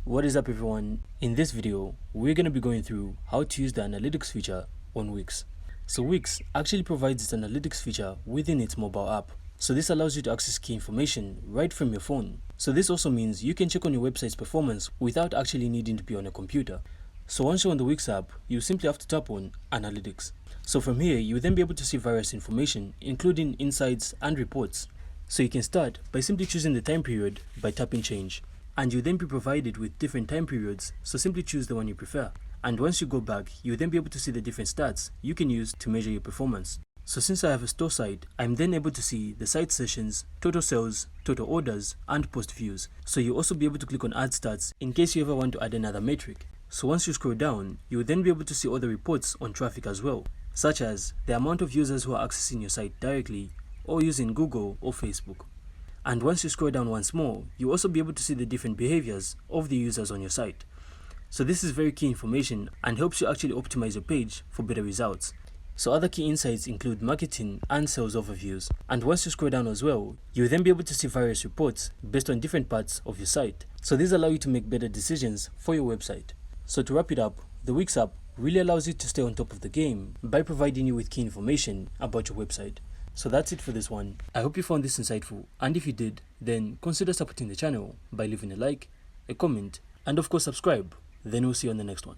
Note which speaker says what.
Speaker 1: What is up everyone? In this video, we're going to be going through how to use the analytics feature on Wix. So Wix actually provides this analytics feature within its mobile app. So this allows you to access key information right from your phone. So this also means you can check on your website's performance without actually needing to be on a computer. So once you're on the Wix app, you simply have to tap on Analytics. So from here, you will then be able to see various information, including insights and reports. So you can start by simply choosing the time period by tapping Change. And you'll then be provided with different time periods, so simply choose the one you prefer. And once you go back, you'll then be able to see the different stats you can use to measure your performance. So since I have a store site, I'm then able to see the site sessions, total sales, total orders, and post views. So you'll also be able to click on Add Stats in case you ever want to add another metric. So once you scroll down, you'll then be able to see all the reports on traffic as well, such as the amount of users who are accessing your site directly or using Google or Facebook. And once you scroll down once more, you'll also be able to see the different behaviors of the users on your site. So this is very key information and helps you actually optimize your page for better results. So other key insights include marketing and sales overviews. And once you scroll down as well, you'll then be able to see various reports based on different parts of your site. So these allow you to make better decisions for your website. So to wrap it up, the Wix app really allows you to stay on top of the game by providing you with key information about your website. So that's it for this one. I hope you found this insightful, and if you did, then consider supporting the channel by leaving a like, a comment, and of course subscribe. Then we'll see you on the next one.